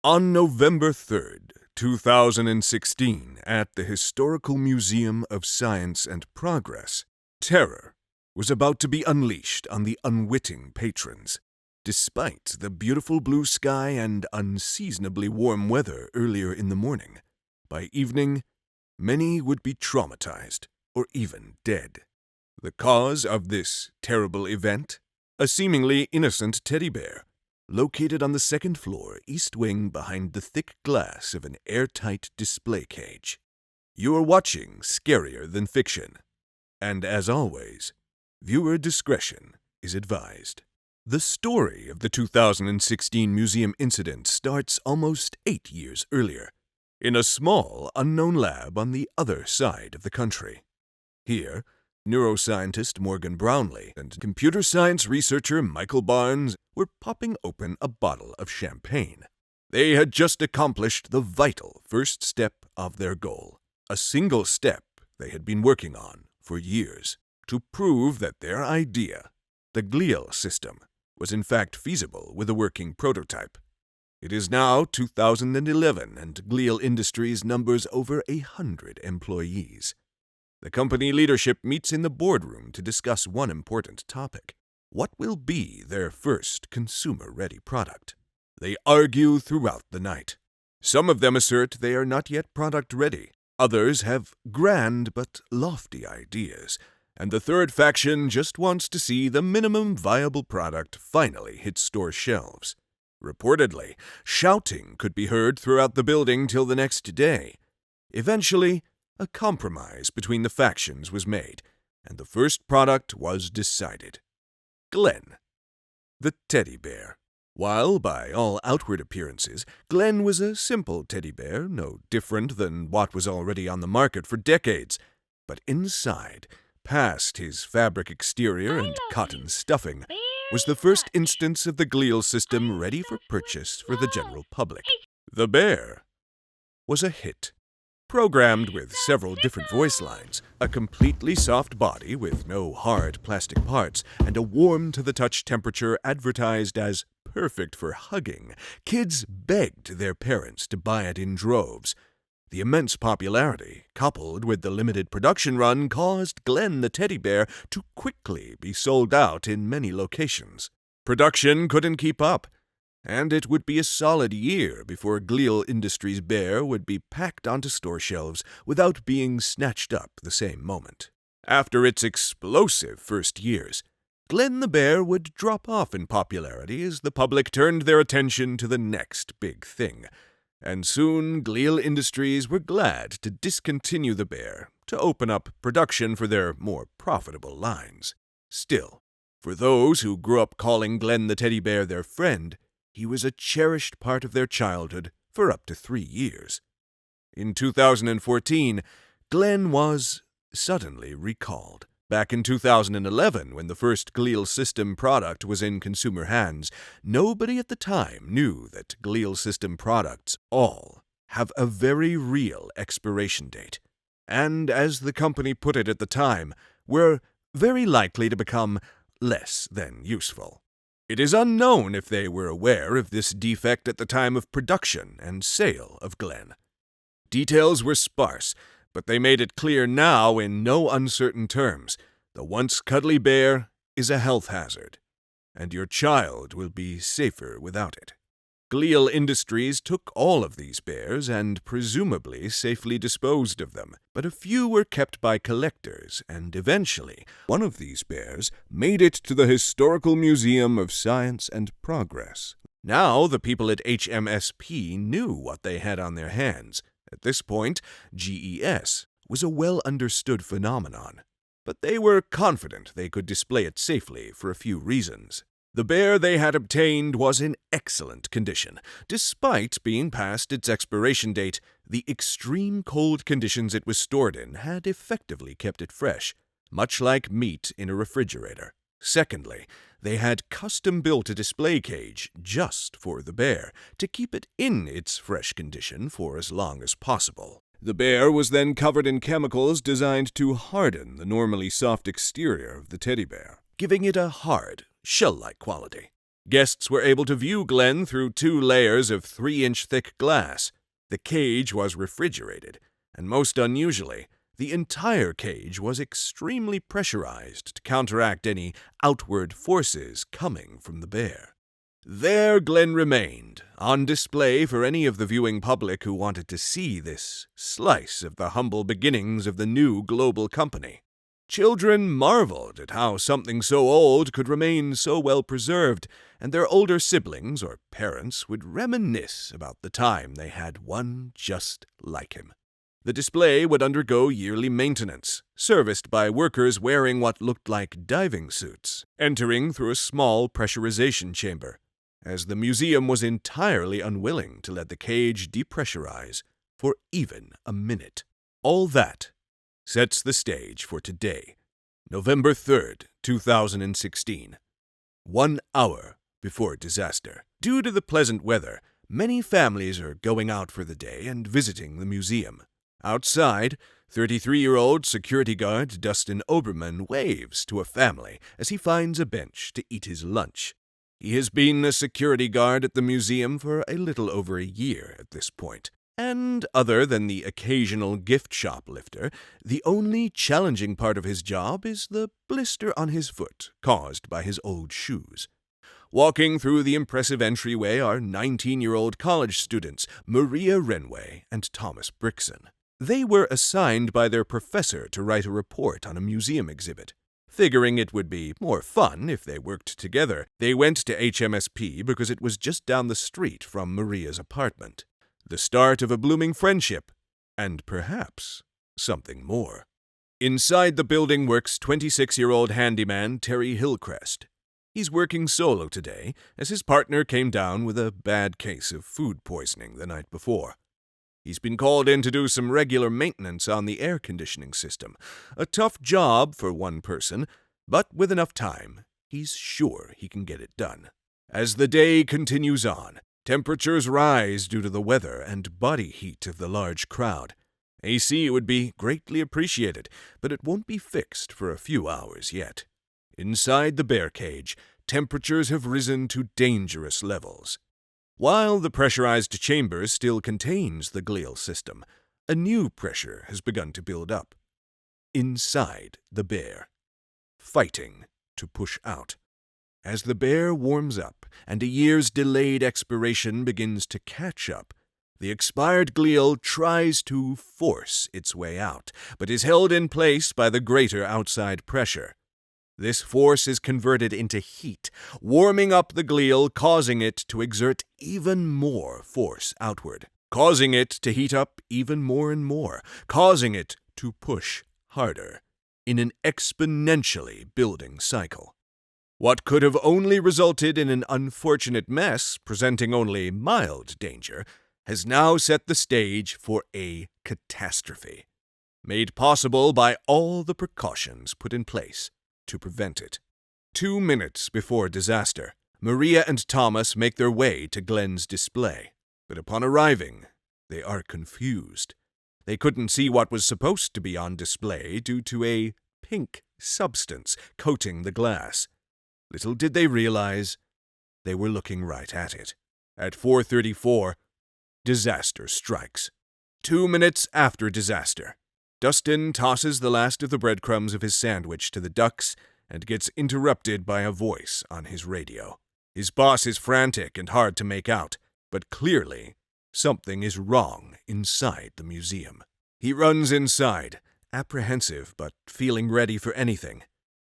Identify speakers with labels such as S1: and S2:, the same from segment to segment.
S1: On November 3rd, 2016, at the Historical Museum of Science and Progress, terror was about to be unleashed on the unwitting patrons. Despite the beautiful blue sky and unseasonably warm weather earlier in the morning, by evening, many would be traumatized or even dead. The cause of this terrible event? A seemingly innocent teddy bear, located on the second floor, east wing behind the thick glass of an airtight display cage. You are watching Scarier Than Fiction, and as always, viewer discretion is advised. The story of the 2016 museum incident starts almost 8 years earlier, in a small, unknown lab on the other side of the country. Here, neuroscientist Morgan Brownlee and computer science researcher Michael Barnes were popping open a bottle of champagne. They had just accomplished the vital first step of their goal, a single step they had been working on for years, to prove that their idea, the glial system, was in fact feasible with a working prototype. It is now 2011 and Glial Industries numbers over 100 employees. The company leadership meets in the boardroom to discuss one important topic. What will be their first consumer-ready product? They argue throughout the night. Some of them assert they are not yet product-ready. Others have grand but lofty ideas. And the third faction just wants to see the minimum viable product finally hit store shelves. Reportedly, shouting could be heard throughout the building till the next day. Eventually, a compromise between the factions was made, and the first product was decided. Glenn, the teddy bear. While, by all outward appearances, Glenn was a simple teddy bear, no different than what was already on the market for decades, but inside, past his fabric exterior and cotton stuffing, was the first instance of the glial system ready for purchase for the general public. The bear was a hit. Programmed with several different voice lines, a completely soft body with no hard plastic parts, and a warm-to-the-touch temperature advertised as perfect for hugging, kids begged their parents to buy it in droves. The immense popularity, coupled with the limited production run, caused Glenn the teddy bear to quickly be sold out in many locations. Production couldn't keep up, and it would be a solid year before Glial Industries bear would be packed onto store shelves without being snatched up the same moment. After its explosive first years, Glenn the bear would drop off in popularity as the public turned their attention to the next big thing. And soon Glial Industries were glad to discontinue the bear to open up production for their more profitable lines. Still, for those who grew up calling Glenn the teddy bear their friend, he was a cherished part of their childhood for up to 3 years. In 2014, Glenn was suddenly recalled. Back in 2011, when the first glial system product was in consumer hands, nobody at the time knew that glial system products all have a very real expiration date, and as the company put it at the time, were very likely to become less than useful. It is unknown if they were aware of this defect at the time of production and sale of Glenn. Details were sparse, but they made it clear now in no uncertain terms: the once cuddly bear is a health hazard, and your child will be safer without it. Glial Industries took all of these bears and presumably safely disposed of them, but a few were kept by collectors, and eventually one of these bears made it to the Historical Museum of Science and Progress. Now the people at HMSP knew what they had on their hands. At this point, GES was a well-understood phenomenon, but they were confident they could display it safely for a few reasons. The bear they had obtained was in excellent condition. Despite being past its expiration date, the extreme cold conditions it was stored in had effectively kept it fresh, much like meat in a refrigerator. Secondly, they had custom-built a display cage just for the bear to keep it in its fresh condition for as long as possible. The bear was then covered in chemicals designed to harden the normally soft exterior of the teddy bear, giving it a hard, shell-like quality. Guests were able to view Glenn through 2 layers of 3-inch thick glass. The cage was refrigerated, and most unusually, the entire cage was extremely pressurized to counteract any outward forces coming from the bear. There Glenn remained, on display for any of the viewing public who wanted to see this slice of the humble beginnings of the new global company. Children marveled at how something so old could remain so well preserved, and their older siblings or parents would reminisce about the time they had one just like him. The display would undergo yearly maintenance, serviced by workers wearing what looked like diving suits, entering through a small pressurization chamber, as the museum was entirely unwilling to let the cage depressurize for even a minute. All that sets the stage for today, November 3rd, 2016. 1 hour before disaster. Due to the pleasant weather, many families are going out for the day and visiting the museum. Outside, 33-year-old security guard Dustin waves to a family as he finds a bench to eat his lunch. He has been a security guard at the museum for a little over a year at this point. And other than the occasional gift shoplifter, the only challenging part of his job is the blister on his foot caused by his old shoes. Walking through the impressive entryway are 19-year-old college students Maria Renway and Thomas Brixon. They were assigned by their professor to write a report on a museum exhibit. Figuring it would be more fun if they worked together, they went to HMSP because it was just down the street from Maria's apartment. The start of a blooming friendship, and perhaps something more. Inside the building works 26-year-old handyman Terry Hillcrest. He's working solo today, as his partner came down with a bad case of food poisoning the night before. He's been called in to do some regular maintenance on the air conditioning system. A tough job for one person, but with enough time, he's sure he can get it done. As the day continues on, temperatures rise due to the weather and body heat of the large crowd. AC would be greatly appreciated, but it won't be fixed for a few hours yet. Inside the bear cage, temperatures have risen to dangerous levels. While the pressurized chamber still contains the glial system, a new pressure has begun to build up. Inside the bear, fighting to push out. As the bear warms up and a year's delayed expiration begins to catch up, the expired glial tries to force its way out, but is held in place by the greater outside pressure. This force is converted into heat, warming up the glial, causing it to exert even more force outward, causing it to heat up even more and more, causing it to push harder, in an exponentially building cycle. What could have only resulted in an unfortunate mess, presenting only mild danger, has now set the stage for a catastrophe, made possible by all the precautions put in place to prevent it. 2 minutes before disaster, Maria and Thomas make their way to Glenn's display, but upon arriving, they are confused. They couldn't see what was supposed to be on display due to a pink substance coating the glass. Little did they realize, they were looking right at it. At 4:34, disaster strikes. 2 minutes after disaster, Dustin tosses the last of the breadcrumbs of his sandwich to the ducks and gets interrupted by a voice on his radio. His boss is frantic and hard to make out, but clearly something is wrong inside the museum. He runs inside, apprehensive but feeling ready for anything,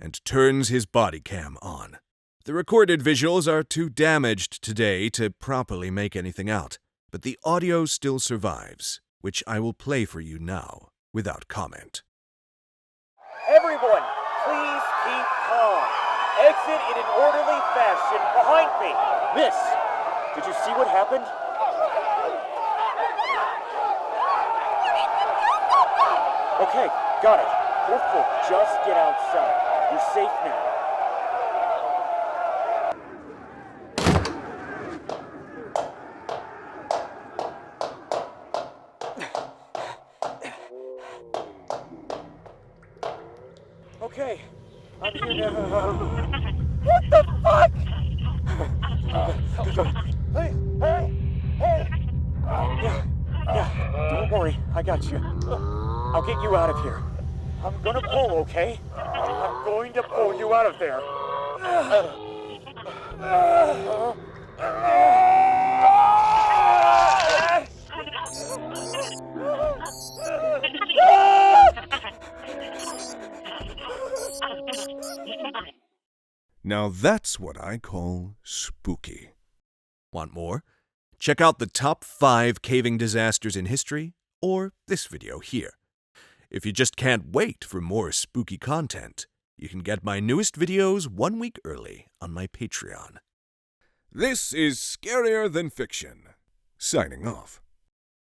S1: and turns his body cam on. The recorded visuals are too damaged today to properly make anything out, but the audio still survives, which I will play for you now, without comment.
S2: Everyone, please keep calm. Exit in an orderly fashion behind me. Miss, did you see what happened? Okay, got it. Fourth floor, just get outside. You're safe now. Okay, I'm here now. What the fuck? worry, I got you. I'll get you out of here. I'm gonna pull, okay? I'm going to pull you out of there.
S1: Now that's what I call spooky. Want more? Check out the top 5 caving disasters in history, or this video here. If you just can't wait for more spooky content, you can get my newest videos 1 week early on my Patreon. This is Scarier Than Fiction, signing off.